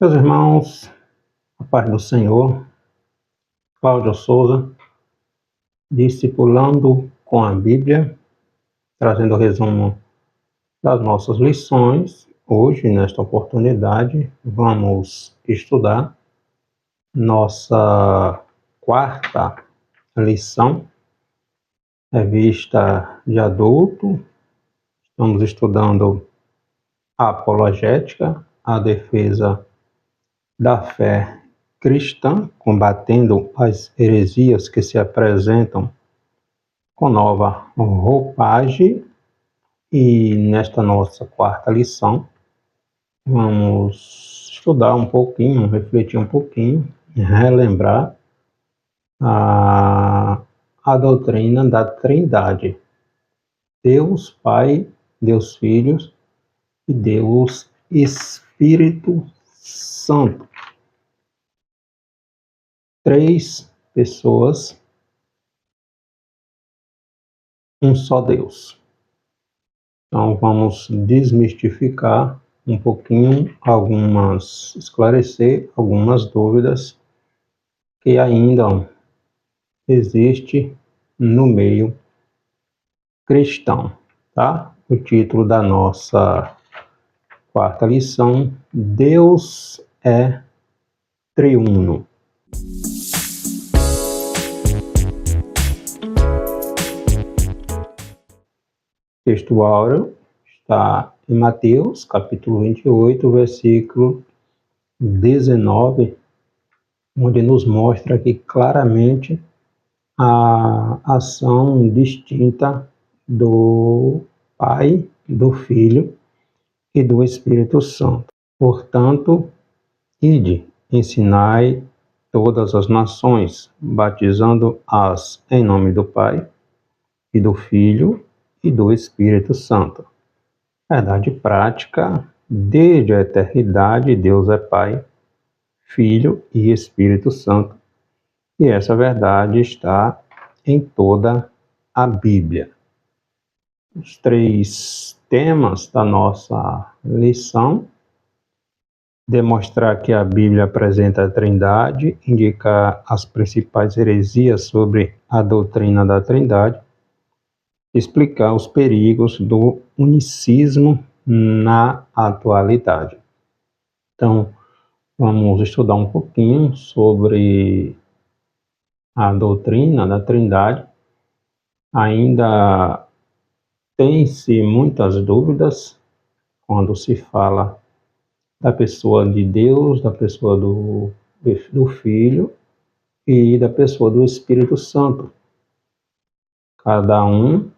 Meus irmãos, a paz do Senhor, Cláudio Souza, discipulando com a Bíblia, trazendo o resumo das nossas lições. Hoje, nesta oportunidade, vamos estudar nossa quarta lição, revista de adulto. Estamos estudando a apologética, a defesa da fé cristã, combatendo as heresias que se apresentam com nova roupagem. E nesta nossa quarta lição, vamos estudar um pouquinho, refletir um pouquinho, relembrar a doutrina da Trindade. Deus Pai, Deus Filho e Deus Espírito Santo. Três pessoas, um só Deus. Então vamos desmistificar um pouquinho, esclarecer algumas dúvidas que ainda existe no meio cristão, tá? O título da nossa quarta lição: Deus é triuno. O texto áureo está em Mateus, capítulo 28, versículo 19, onde nos mostra aqui claramente a ação distinta do Pai, do Filho e do Espírito Santo. Portanto, ide, ensinai todas as nações, batizando-as em nome do Pai e do Filho e do Espírito Santo. Verdade prática: desde a eternidade, Deus é Pai, Filho e Espírito Santo. E essa verdade está em toda a Bíblia. Os três temas da nossa lição: demonstrar que a Bíblia apresenta a Trindade, indicar as principais heresias sobre a doutrina da Trindade, explicar os perigos do unicismo na atualidade. Então, vamos estudar um pouquinho sobre a doutrina da Trindade. Ainda tem-se muitas dúvidas quando se fala da pessoa de Deus, da pessoa do Filho e da pessoa do Espírito Santo. Cada um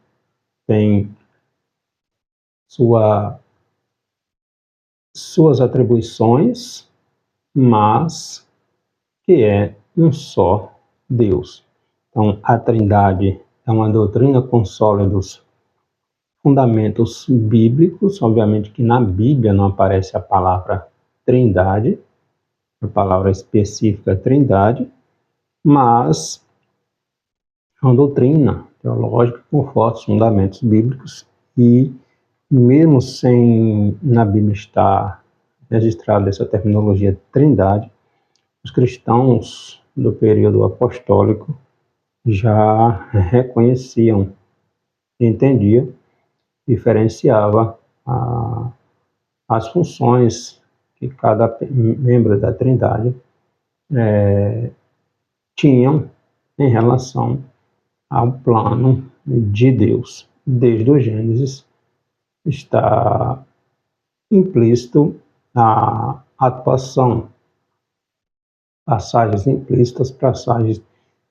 tem suas atribuições, mas que é um só Deus. Então, a Trindade é uma doutrina com sólidos fundamentos bíblicos. Obviamente que na Bíblia não aparece a palavra Trindade, a palavra específica Trindade, mas é uma doutrina teológica com fortes fundamentos bíblicos. E mesmo sem na Bíblia estar registrada essa terminologia Trindade, os cristãos do período apostólico já reconheciam, entendiam, diferenciava as funções que cada membro da Trindade tinham em relação ao plano de Deus. Desde o Gênesis está implícito a atuação, passagens implícitas, passagens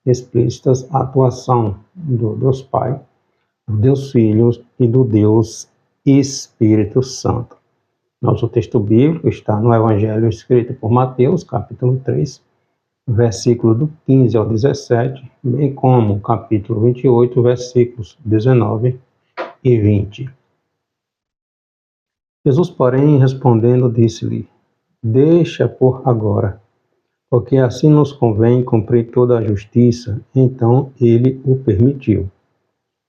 explícitas, a atuação do Deus Pai, do Deus Filho e do Deus Espírito Santo. Nosso texto bíblico está no Evangelho escrito por Mateus, capítulo 3, versículo do 15 ao 17, bem como capítulo 28, versículos 19 e 20. Jesus, porém, respondendo, disse-lhe: deixa por agora, porque assim nos convém cumprir toda a justiça. Então ele o permitiu.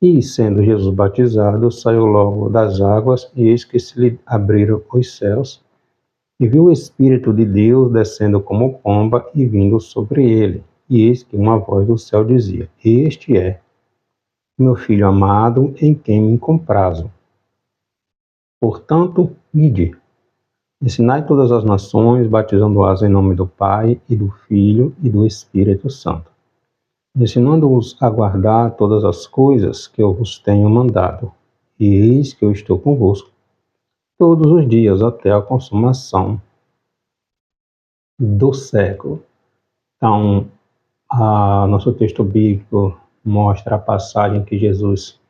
E, sendo Jesus batizado, saiu logo das águas, e eis que se lhe abriram os céus, E viu o Espírito de Deus descendo como pomba e vindo sobre ele. E eis que uma voz do céu dizia: Este é meu Filho amado, em quem me comprazo. Portanto, ide, ensinai todas as nações, batizando-as em nome do Pai, e do Filho, e do Espírito Santo, ensinando-os a guardar todas as coisas que eu vos tenho mandado. E eis que eu estou convosco todos os dias até a consumação do século. Então, nosso texto bíblico mostra a passagem que Jesus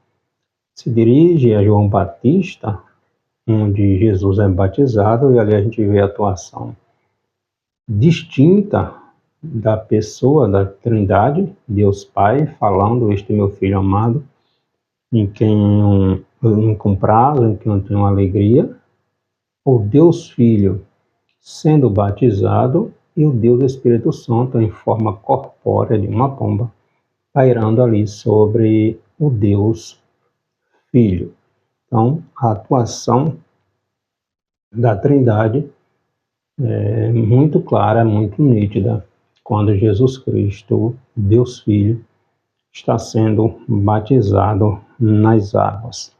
se dirige a João Batista, onde Jesus é batizado, e ali a gente vê a atuação distinta da pessoa da Trindade, Deus Pai, falando: Este é meu Filho amado, em quem eu comprazo, em quem eu tenho alegria. O Deus Filho sendo batizado e o Deus Espírito Santo em forma corpórea de uma pomba, pairando ali sobre o Deus Filho. Então, a atuação da Trindade é muito clara, muito nítida, quando Jesus Cristo, Deus Filho, está sendo batizado nas águas.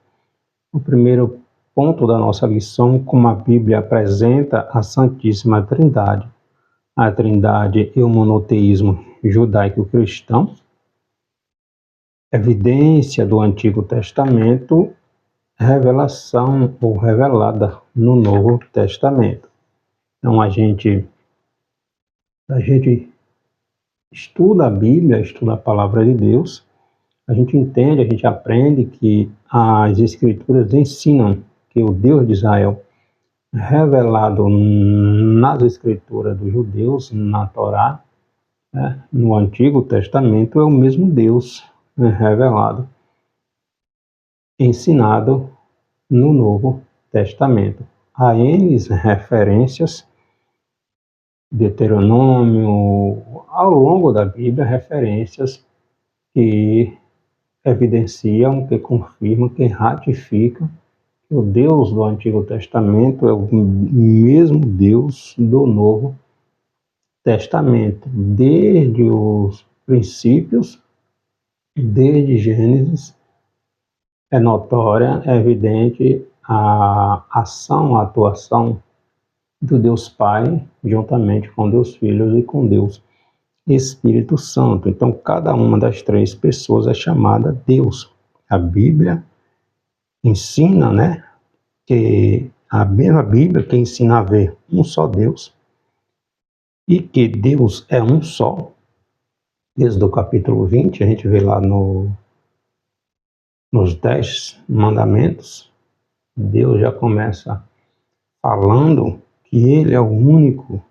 O primeiro ponto da nossa lição, como a Bíblia apresenta a Santíssima Trindade, a Trindade e o monoteísmo judaico-cristão, evidência do Antigo Testamento, revelação ou revelada no Novo Testamento. Então a gente estuda a Bíblia, estuda a Palavra de Deus, a gente entende, a gente aprende que as Escrituras ensinam que o Deus de Israel, revelado nas Escrituras dos judeus, na Torá, no Antigo Testamento, é o mesmo Deus revelado, ensinado no Novo Testamento. Há N referências, Deuteronômio, ao longo da Bíblia, referências que evidenciam, que confirmam, que ratificam que o Deus do Antigo Testamento é o mesmo Deus do Novo Testamento, desde os princípios, desde Gênesis. É notória, é evidente a ação, a atuação do Deus Pai, juntamente com Deus Filho e com Deus Espírito Santo. Então, cada uma das três pessoas é chamada Deus. A Bíblia ensina, que a mesma Bíblia que ensina a ver um só Deus e que Deus é um só. Desde o capítulo 20, a gente vê lá nos 10 mandamentos, Deus já começa falando que Ele é o único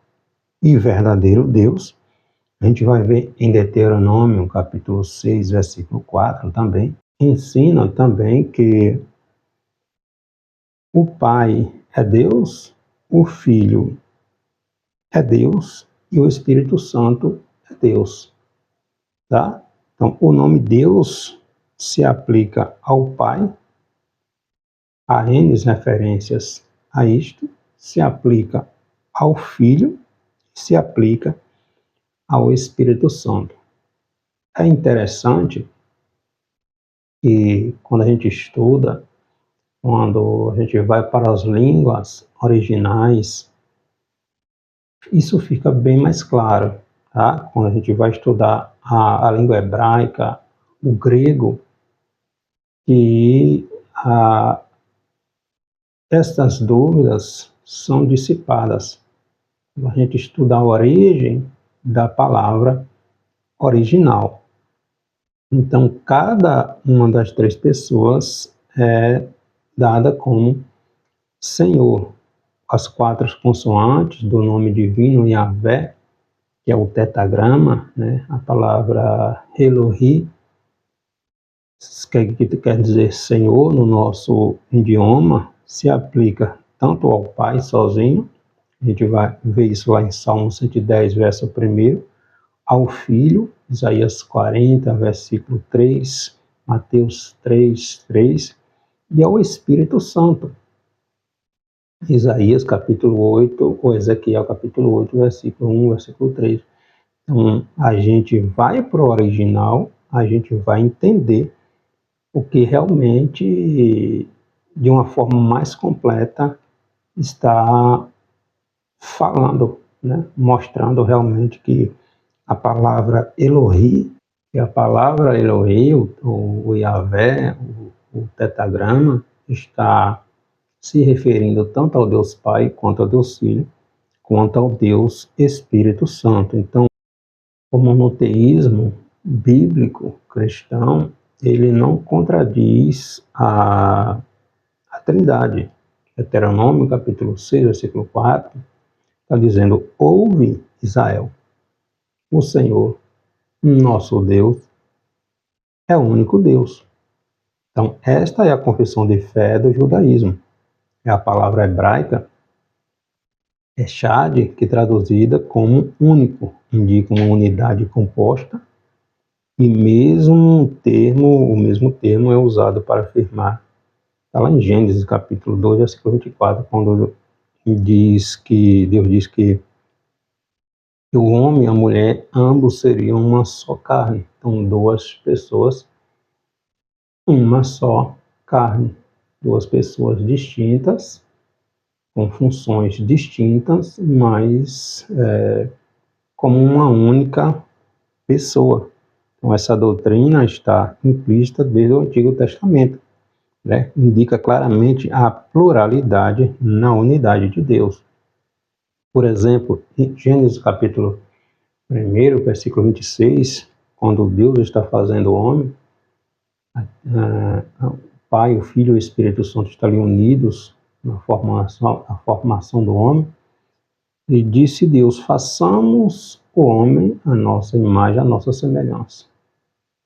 e verdadeiro Deus. A gente vai ver em Deuteronômio, capítulo 6, versículo 4 também. Ensina também que o Pai é Deus, o Filho é Deus e o Espírito Santo é Deus. Tá? Então, o nome Deus se aplica ao Pai, há N referências a isto, se aplica ao Filho, se aplica ao Espírito Santo. É interessante que quando a gente estuda, quando a gente vai para as línguas originais, isso fica bem mais claro, tá? Quando a gente vai estudar a língua hebraica, o grego, e essas dúvidas são dissipadas. A gente estuda a origem da palavra original. Então, cada uma das três pessoas é dada como Senhor. As quatro consoantes do nome divino Yahvé, que é o tetagrama, a palavra Elohi, que quer dizer Senhor no nosso idioma, se aplica tanto ao Pai sozinho, a gente vai ver isso lá em Salmo 110, verso 1, ao Filho, Isaías 40, versículo 3, Mateus 3, 3, e ao Espírito Santo. Isaías capítulo 8, ou Ezequiel capítulo 8, versículo 1, versículo 3. Então, a gente vai para o original, a gente vai entender o que realmente, de uma forma mais completa, está falando, né? Mostrando realmente que a palavra Elohi, que a palavra Elohi, o Yahvé, o tetragrama, está se referindo tanto ao Deus Pai, quanto ao Deus Filho, quanto ao Deus Espírito Santo. Então, o monoteísmo bíblico cristão, ele não contradiz a Trindade. Deuteronômio, capítulo 6, versículo 4, está dizendo: ouve, Israel, o Senhor, nosso Deus, é o único Deus. Então, esta é a confissão de fé do judaísmo. É a palavra hebraica Echad, que traduzida como único, indica uma unidade composta, e o mesmo termo é usado para afirmar, está lá em Gênesis capítulo 2, versículo 24, quando Deus diz que o homem e a mulher, ambos seriam uma só carne. Então, duas pessoas, uma só carne. Duas pessoas distintas, com funções distintas, mas como uma única pessoa. Então, essa doutrina está implícita desde o Antigo Testamento, né? Indica claramente a pluralidade na unidade de Deus. Por exemplo, em Gênesis capítulo 1, versículo 26, quando Deus está fazendo o homem, o Pai, o Filho e o Espírito Santo estão ali unidos na formação do homem, e disse Deus: façamos o homem a nossa imagem, a nossa semelhança.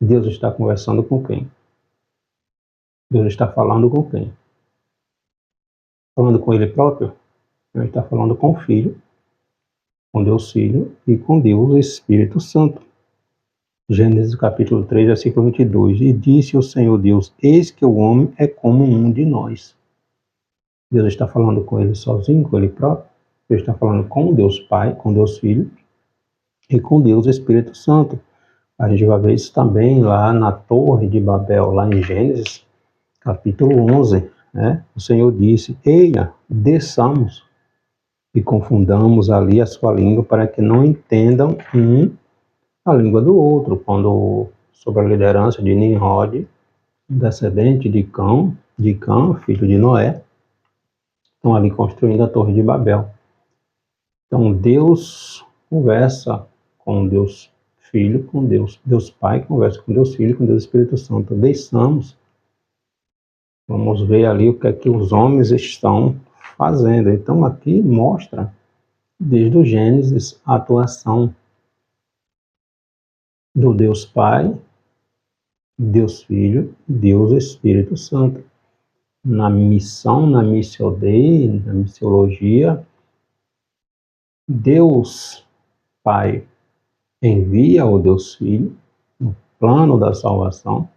Deus está conversando com quem? Deus está falando com quem? Falando com Ele próprio? Ele está falando com o Filho, com Deus Filho e com Deus Espírito Santo. Gênesis capítulo 3, versículo 22. E disse o Senhor Deus: eis que o homem é como um de nós. Deus está falando com ele sozinho, com ele próprio. Deus está falando com Deus Pai, com Deus Filho e com Deus Espírito Santo. A gente vai ver isso também lá na Torre de Babel, lá em Gênesis capítulo 11. Né? O Senhor disse: eia, desçamos e confundamos ali a sua língua, para que não entendam a língua do outro. Quando, sob a liderança de Nimrod, descendente de Cã, filho de Noé, estão ali construindo a Torre de Babel. Então, Deus conversa com Deus Filho, com Deus Pai, conversa com Deus Filho, com Deus Espírito Santo. Desçamos, vamos ver ali o que é que os homens estão fazendo. Então, aqui mostra, desde o Gênesis, a atuação do Deus Pai, Deus Filho, Deus Espírito Santo. Na missão, na Missio Dei, na missiologia, Deus Pai envia o Deus Filho no plano da salvação.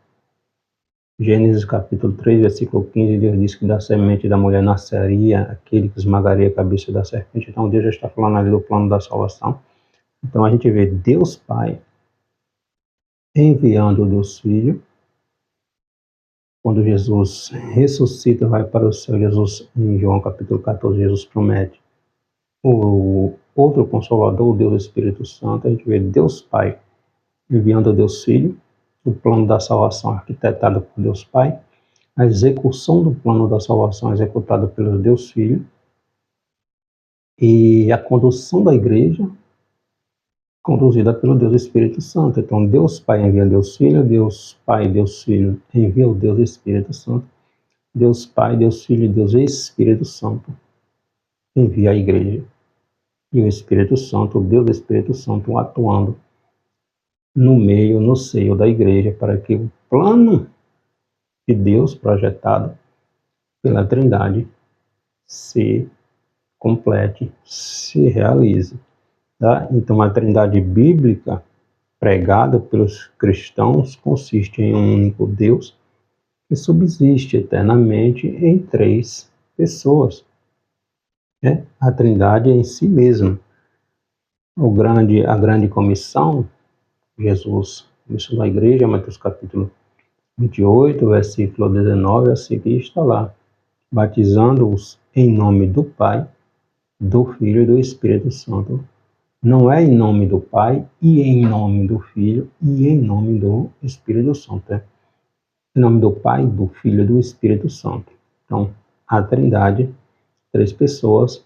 Gênesis capítulo 3, versículo 15, Deus diz que da semente da mulher nasceria aquele que esmagaria a cabeça da serpente. Então Deus já está falando ali do plano da salvação. Então a gente vê Deus Pai enviando o Deus Filho. Quando Jesus ressuscita, vai para o céu, Jesus, em João capítulo 14, Jesus promete o outro Consolador, o Deus Espírito Santo. A gente vê Deus Pai enviando o Deus Filho, o plano da salvação arquitetado por Deus Pai, a execução do plano da salvação executado pelo Deus Filho, e a condução da igreja conduzida pelo Deus Espírito Santo. Então, Deus Pai envia Deus Filho, Deus Pai e Deus Filho envia o Deus Espírito Santo, Deus Pai, Deus Filho e Deus Espírito Santo envia a igreja. E o Espírito Santo, o Deus Espírito Santo, atuando no meio, no seio da igreja, para que o plano de Deus projetado pela Trindade se complete, se realize. Tá? Então, a Trindade bíblica pregada pelos cristãos consiste em um único Deus que subsiste eternamente em três pessoas. né? A Trindade em si mesma. A grande comissão, Jesus começou a igreja, Mateus capítulo 28, versículo 19 a seguir, está lá, batizando-os em nome do Pai, do Filho e do Espírito Santo. Não é em nome do Pai, e em nome do Filho, e em nome do Espírito Santo. É em nome do Pai, do Filho e do Espírito Santo. Então, a Trindade, 3 pessoas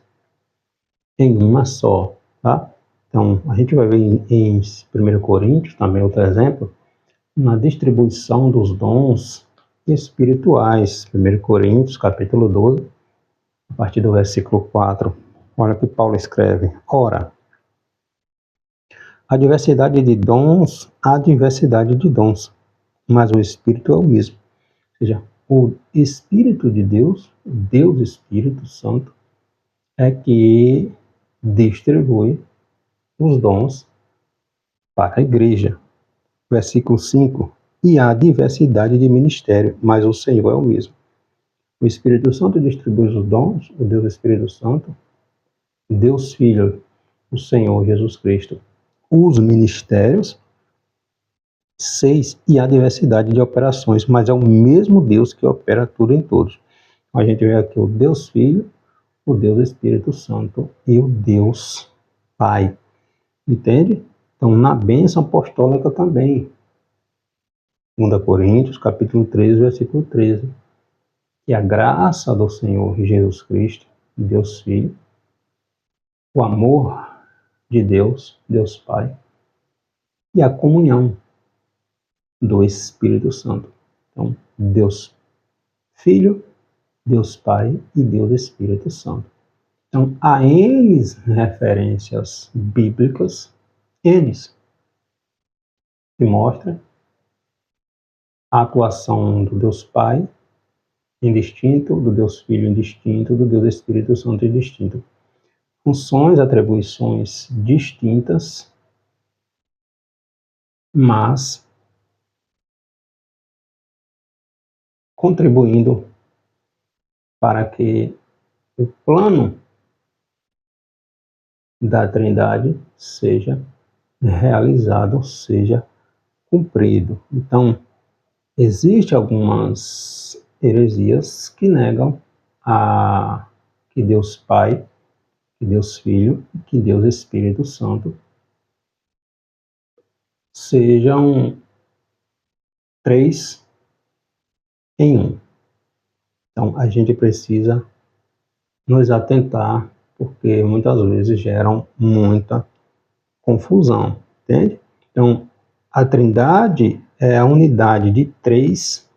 em uma só, tá? Então, a gente vai ver em 1 Coríntios, também outro exemplo, na distribuição dos dons espirituais. 1 Coríntios, capítulo 12, a partir do versículo 4. Olha o que Paulo escreve. Ora, há diversidade de dons, mas o Espírito é o mesmo. Ou seja, o Espírito de Deus, Deus Espírito Santo, é que distribui os dons para a igreja. Versículo 5. E há diversidade de ministério, mas o Senhor é o mesmo. O Espírito Santo distribui os dons, o Deus Espírito Santo, Deus Filho, o Senhor Jesus Cristo, os ministérios. 6. E há diversidade de operações, mas é o mesmo Deus que opera tudo em todos. A gente vê aqui o Deus Filho, o Deus Espírito Santo e o Deus Pai. Entende? Então, na bênção apostólica também. 2 Coríntios, capítulo 13, versículo 13. Que a graça do Senhor Jesus Cristo, Deus Filho, o amor de Deus, Deus Pai, e a comunhão do Espírito Santo. Então, Deus Filho, Deus Pai e Deus Espírito Santo. Então, há N referências bíblicas, N, que mostram a atuação do Deus Pai indistinto, do Deus Filho indistinto, do Deus Espírito Santo indistinto. Funções, atribuições distintas, mas contribuindo para que o plano da Trindade seja realizado, seja cumprido. Então, existem algumas heresias que negam que Deus Pai, que Deus Filho, que Deus Espírito Santo sejam 3 em 1. Então, a gente precisa nos atentar, porque muitas vezes geram muita confusão, entende? Então, a Trindade é a unidade de 3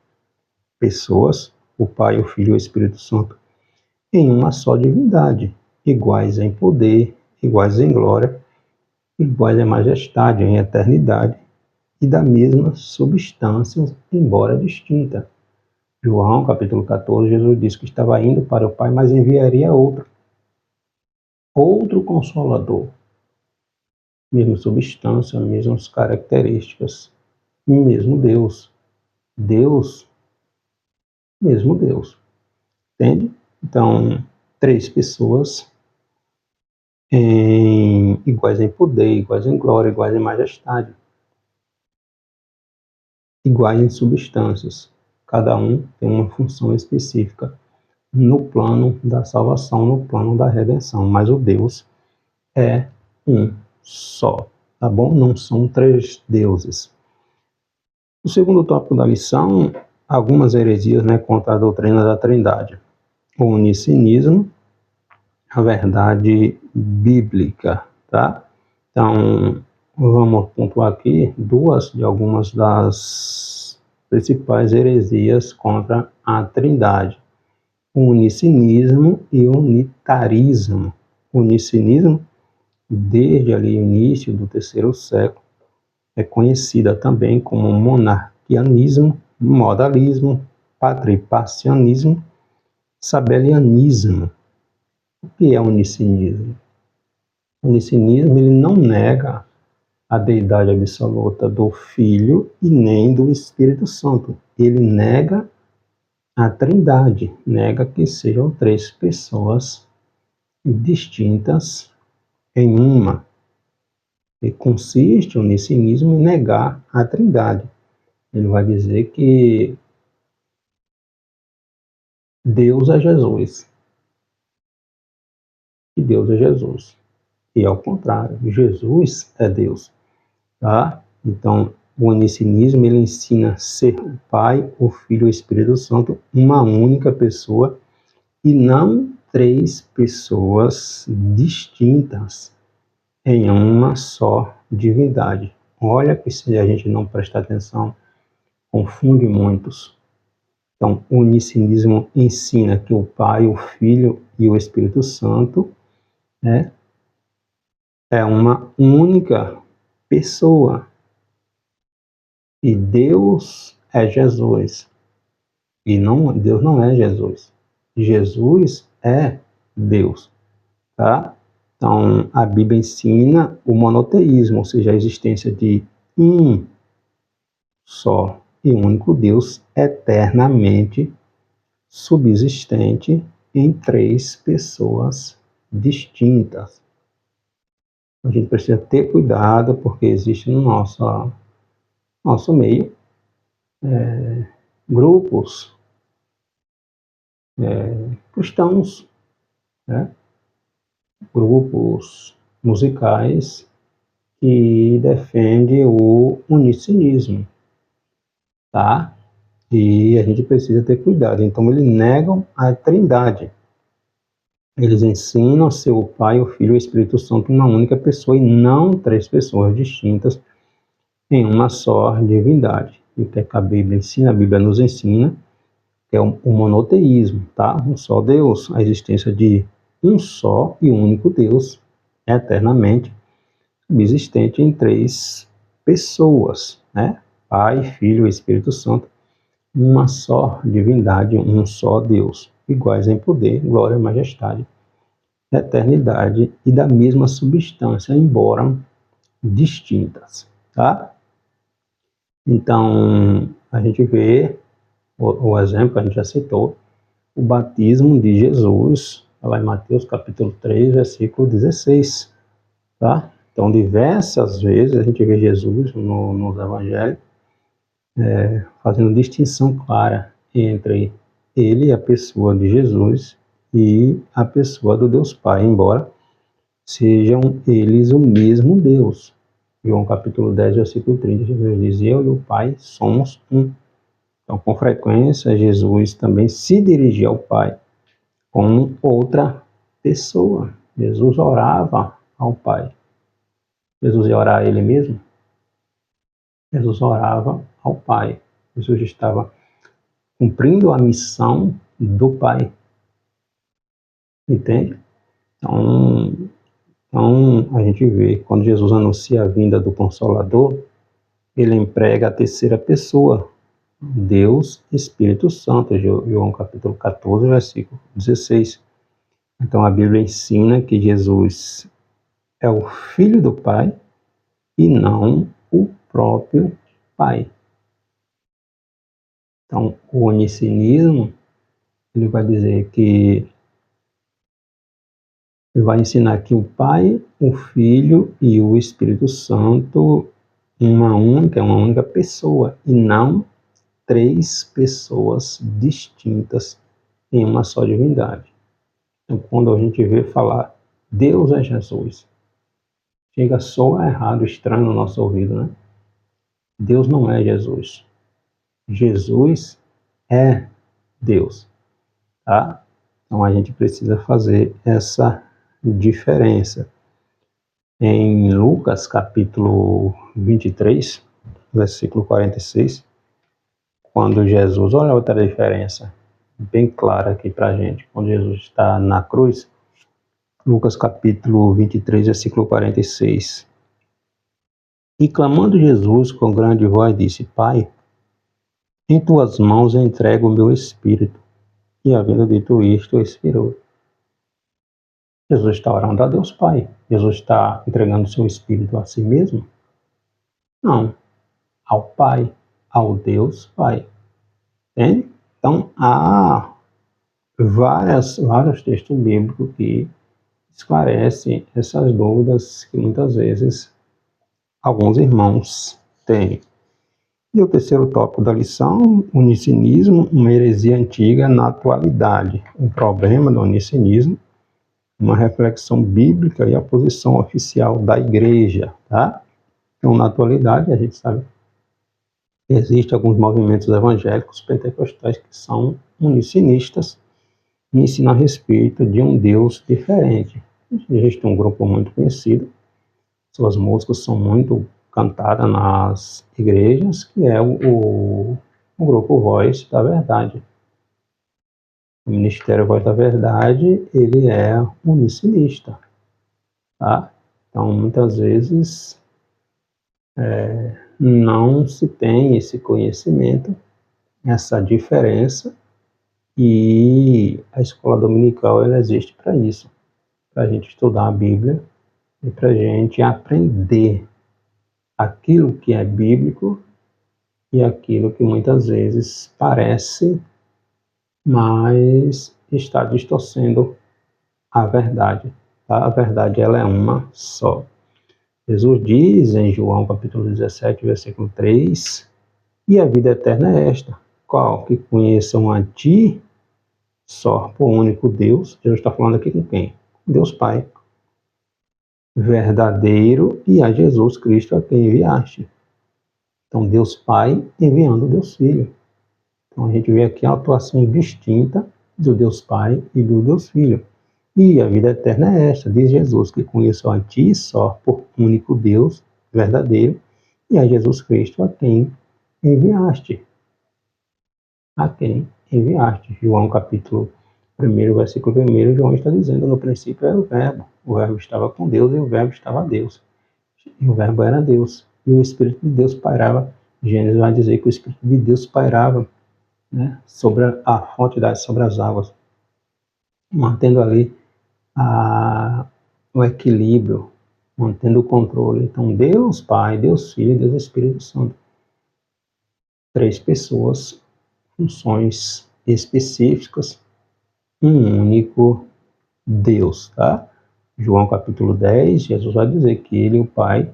pessoas, o Pai, o Filho e o Espírito Santo, em uma só divindade, iguais em poder, iguais em glória, iguais em majestade, em eternidade, e da mesma substância, embora distinta. João, capítulo 14, Jesus disse que estava indo para o Pai, mas enviaria outro Consolador. Mesma substância, mesmas características, mesmo Deus. Deus, mesmo Deus. Entende? Então, 3 pessoas iguais em poder, iguais em glória, iguais em majestade, iguais em substâncias. Cada um tem uma função específica no plano da salvação, no plano da redenção, mas o Deus é um só, tá bom? Não são 3 deuses. O segundo tópico da lição, algumas heresias, né, contra a doutrina da Trindade. O unicinismo, a verdade bíblica, tá? Então, vamos pontuar aqui algumas das principais heresias contra a Trindade. O unicinismo e o unitarismo. O unicinismo, desde ali o início do 3º século, é conhecida também como monarquianismo, modalismo, patripacianismo, sabelianismo. O que é o unicinismo? O unicinismo ele não nega a deidade absoluta do Filho e nem do Espírito Santo. Ele nega a Trindade, nega que sejam 3 pessoas distintas em uma. E consiste o onissinismo em negar a Trindade. Ele vai dizer que Deus é Jesus. Que Deus é Jesus. E ao contrário, Jesus é Deus. Tá? Então, o onissinismo, ele ensina a ser o Pai, o Filho e o Espírito Santo, uma única pessoa, e não três pessoas distintas em uma só divindade. Olha que se a gente não prestar atenção, confunde muitos. Então, o onissinismo ensina que o Pai, o Filho e o Espírito Santo é uma única pessoa. E Deus é Jesus. E Deus não é Jesus. Jesus é Deus. Tá? Então, a Bíblia ensina o monoteísmo, ou seja, a existência de um só e único Deus eternamente subsistente em três pessoas distintas. A gente precisa ter cuidado, porque existe no nosso meio grupos cristãos, né? Grupos musicais que defendem o unicionismo, tá? E a gente precisa ter cuidado. Então, eles negam a Trindade. Eles ensinam a ser o Pai, o Filho e o Espírito Santo uma única pessoa e não três pessoas distintas em uma só divindade. E o que a Bíblia ensina? A Bíblia nos ensina que é o monoteísmo, tá? Um só Deus, a existência de um só e único Deus, eternamente subsistente em três pessoas, né? Pai, Filho e Espírito Santo, uma só divindade, um só Deus, iguais em poder, glória, majestade, eternidade e da mesma substância, embora distintas, tá? Então, a gente vê o exemplo que a gente já citou, o batismo de Jesus, lá em Mateus capítulo 3, versículo 16, tá? Então, diversas vezes a gente vê Jesus nos evangelhos fazendo distinção clara entre ele, a pessoa de Jesus, e a pessoa do Deus Pai, embora sejam eles o mesmo Deus. João capítulo 10, versículo 30, Jesus diz, eu e o Pai somos um. Então, com frequência, Jesus também se dirigia ao Pai como outra pessoa. Jesus orava ao Pai. Jesus ia orar a Ele mesmo? Jesus orava ao Pai. Jesus estava cumprindo a missão do Pai. Entende? Então, a gente vê, quando Jesus anuncia a vinda do Consolador, ele emprega a terceira pessoa, Deus Espírito Santo, João capítulo 14, versículo 16. Então a Bíblia ensina que Jesus é o Filho do Pai e não o próprio Pai. Então o onissinismo, ele vai dizer que ele vai ensinar que o Pai, o Filho e o Espírito Santo uma única pessoa e não três pessoas distintas em uma só divindade. Então, quando a gente vê falar Deus é Jesus, chega a soar errado, estranho no nosso ouvido, né? Deus não é Jesus. Jesus é Deus, tá? Então a gente precisa fazer essa diferença. Em Lucas capítulo 23, versículo 46, quando Jesus, olha outra diferença bem clara aqui para a gente, quando Jesus está na cruz, Lucas capítulo 23, versículo 46. E clamando Jesus com grande voz, disse, Pai, em tuas mãos entrego o meu espírito. E havendo dito isto, expirou. Jesus está orando a Deus Pai. Jesus está entregando o seu espírito a si mesmo? Não. Ao Pai, ao Deus Pai. Entende? Então, há vários textos bíblicos que esclarece essas dúvidas que muitas vezes alguns irmãos têm. E o terceiro tópico da lição, unicinismo, uma heresia antiga na atualidade. O problema do unicinismo, uma reflexão bíblica e a posição oficial da igreja, tá? Então, na atualidade, a gente sabe que existem alguns movimentos evangélicos pentecostais que são unicinistas e ensinam a respeito de um Deus diferente. Existe um grupo muito conhecido, suas músicas são muito cantadas nas igrejas, que é o grupo Voz da Verdade. O Ministério Voz da Verdade, ele é unicinista, tá? Então, muitas vezes, não se tem esse conhecimento, essa diferença, e a escola dominical, ela existe para isso, para a gente estudar a Bíblia e para a gente aprender aquilo que é bíblico e aquilo que muitas vezes parece, mas está distorcendo a verdade. Tá? A verdade, ela é uma só. Jesus diz em João capítulo 17, versículo 3, e a vida eterna é esta, qual? Que conheçam a ti, só por único Deus. Jesus está falando aqui com quem? Deus Pai, verdadeiro, e a Jesus Cristo a quem enviaste. Então, Deus Pai enviando Deus Filho. Então, a gente vê aqui a atuação distinta do Deus Pai e do Deus Filho. E a vida eterna é esta, diz Jesus, que conheço a ti só por único Deus verdadeiro e a Jesus Cristo a quem enviaste. A quem enviaste. João capítulo 1, versículo 1, João está dizendo, no princípio era o verbo estava com Deus e o verbo estava Deus. E o verbo era Deus. E o Espírito de Deus pairava. Gênesis vai dizer que o Espírito de Deus pairava, né, sobre a fonte sobre as águas, mantendo ali o equilíbrio, mantendo o controle. Então, Deus Pai, Deus Filho e Deus Espírito Santo. 3 pessoas, funções específicas, um único Deus, tá? João capítulo 10, Jesus vai dizer que ele e o Pai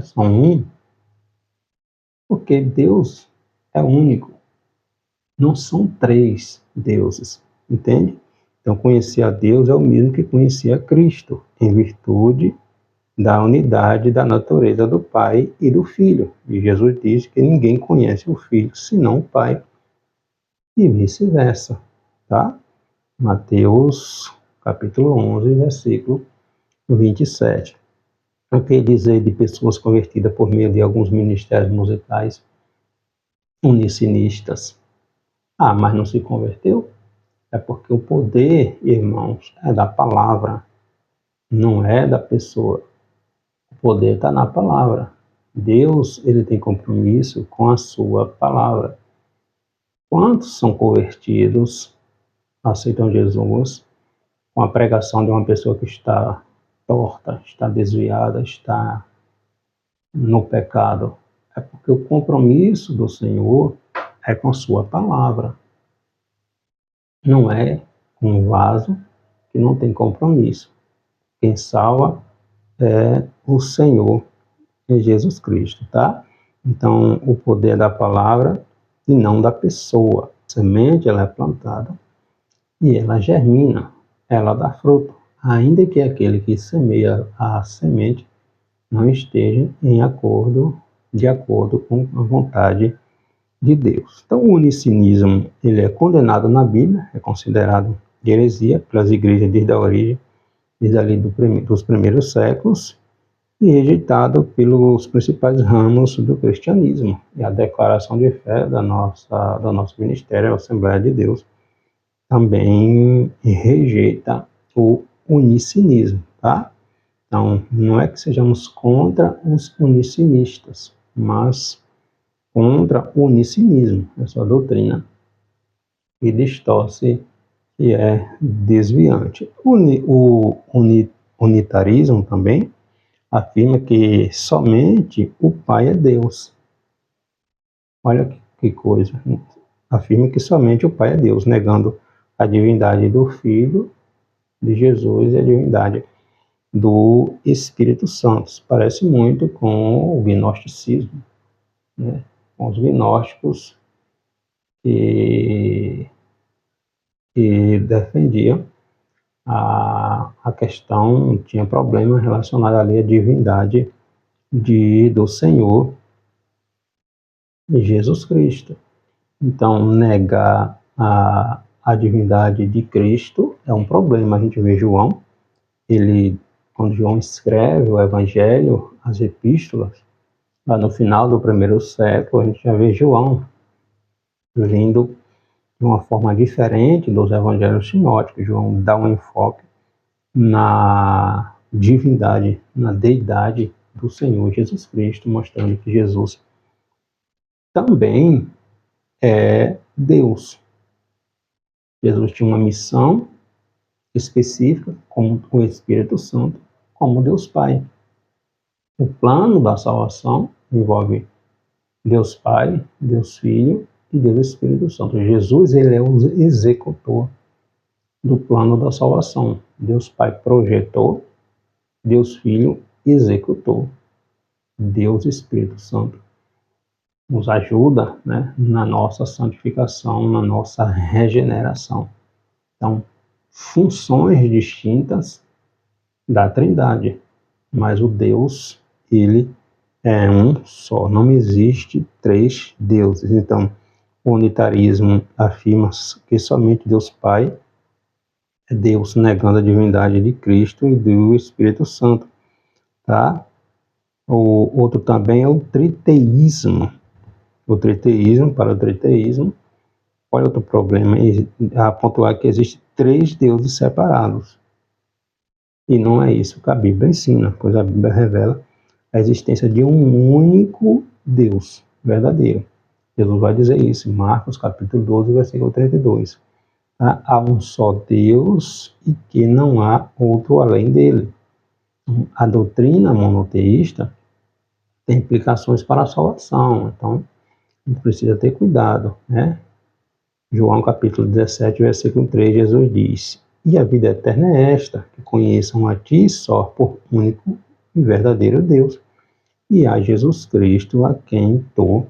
são um, porque Deus é único. Não são 3 deuses, entende? Então, conhecer a Deus é o mesmo que conhecer a Cristo, em virtude da unidade da natureza do Pai e do Filho. E Jesus diz que ninguém conhece o Filho senão o Pai, e vice-versa, tá? Mateus capítulo 11, versículo 27. O que dizer de pessoas convertidas por meio de alguns ministérios musicais unicinistas? Ah, mas não se converteu? É porque o poder, irmãos, é da palavra, não é da pessoa. O poder está na palavra. Deus, ele tem compromisso com a sua palavra. Quantos são convertidos, aceitam Jesus, com a pregação de uma pessoa que está torta, está desviada, está no pecado? É porque o compromisso do Senhor é com a sua palavra. Não é um vaso que não tem compromisso. Quem salva é o Senhor, é Jesus Cristo, tá? Então, o poder da palavra e não da pessoa. A semente, ela é plantada e ela germina, ela dá fruto, ainda que aquele que semeia a semente não esteja de acordo com a vontade de Deus. Então, o unicinismo, ele é condenado na Bíblia, é considerado heresia pelas igrejas desde a origem, desde ali dos primeiros séculos, e rejeitado pelos principais ramos do cristianismo. E a declaração de fé do nosso ministério, a Assembleia de Deus, também rejeita o unicinismo, tá? Então, não é que sejamos contra os unicinistas, mas contra o unicinismo, essa doutrina que distorce e é desviante. O unitarismo também afirma que somente o Pai é Deus. Olha que coisa. Afirma que somente o Pai é Deus, negando a divindade do Filho, de Jesus e a divindade do Espírito Santo. Isso parece muito com o gnosticismo, né? Com os gnósticos que defendiam a questão, tinha problema relacionado ali à divindade do Senhor Jesus Cristo. Então, negar a divindade de Cristo é um problema. A gente vê João, quando João escreve o Evangelho, as epístolas, lá no final do primeiro século, a gente já vê João vindo de uma forma diferente dos evangelhos sinóticos. João dá um enfoque na divindade, na deidade do Senhor Jesus Cristo, mostrando que Jesus também é Deus. Jesus tinha uma missão específica, como o Espírito Santo, como Deus Pai. O plano da salvação envolve Deus Pai, Deus Filho e Deus Espírito Santo. Jesus, ele é o executor do plano da salvação. Deus Pai projetou, Deus Filho executou, Deus Espírito Santo nos ajuda, né, na nossa santificação, na nossa regeneração. Então, funções distintas da Trindade, mas o Deus, ele é um só, não existe três deuses. Então, o unitarismo afirma que somente Deus Pai é Deus, negando a divindade de Cristo e do Espírito Santo, tá? O outro também é o triteísmo. Para o triteísmo, qual é outro problema? A pontuar que existem três deuses separados. E não é isso que a Bíblia ensina, pois a Bíblia revela a existência de um único Deus verdadeiro. Jesus vai dizer isso em Marcos capítulo 12, versículo 32. Há um só Deus e que não há outro além dele. A doutrina monoteísta tem implicações para a salvação, então a gente precisa ter cuidado, né? João capítulo 17, versículo 3, Jesus diz: e a vida eterna é esta, que conheçam a ti só por único e verdadeiro Deus, e a Jesus Cristo a quem tu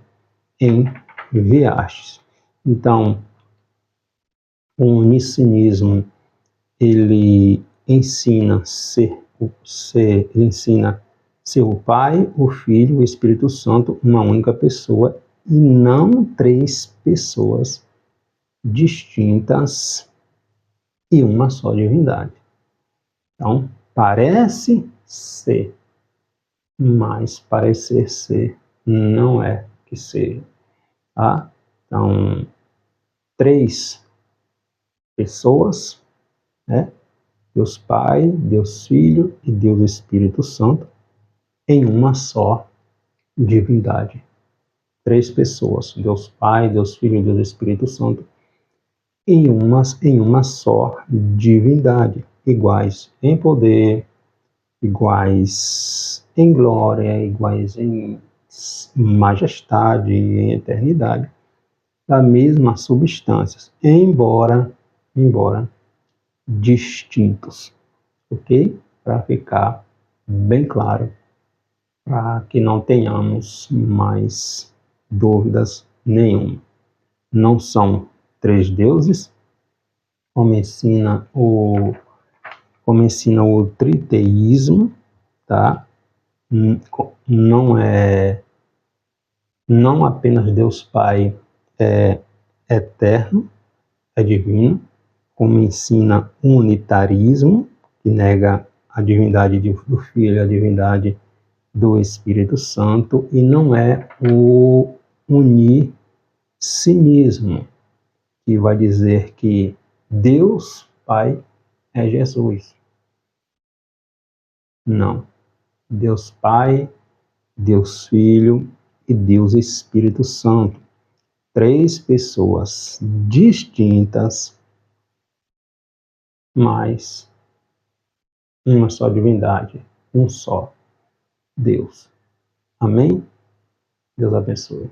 enviastes. Então, o unicinismo, ele ensina ele ensina ser o Pai, o Filho e o Espírito Santo, uma única pessoa, e não três pessoas distintas e uma só divindade. Então, parece ser, mas parecer ser não é que seja. Tá? Então, três pessoas, né? Deus Pai, Deus Filho e Deus Espírito Santo, em uma só divindade. Três pessoas, Deus Pai, Deus Filho e Deus Espírito Santo, em uma só divindade, iguais em poder, iguais em glória, iguais em majestade e em eternidade, da mesma substância, embora distintos, ok? Para ficar bem claro, para que não tenhamos mais dúvidas nenhuma. Não são três deuses, como ensina o triteísmo, tá? Não apenas Deus Pai é eterno, é divino, como ensina o unitarismo, que nega a divindade do Filho e a divindade do Espírito Santo, e não é o unicinismo, que vai dizer que Deus Pai é Jesus. Não. Deus Pai, Deus Filho e Deus Espírito Santo. Três pessoas distintas, mas uma só divindade, um só Deus. Amém? Deus abençoe.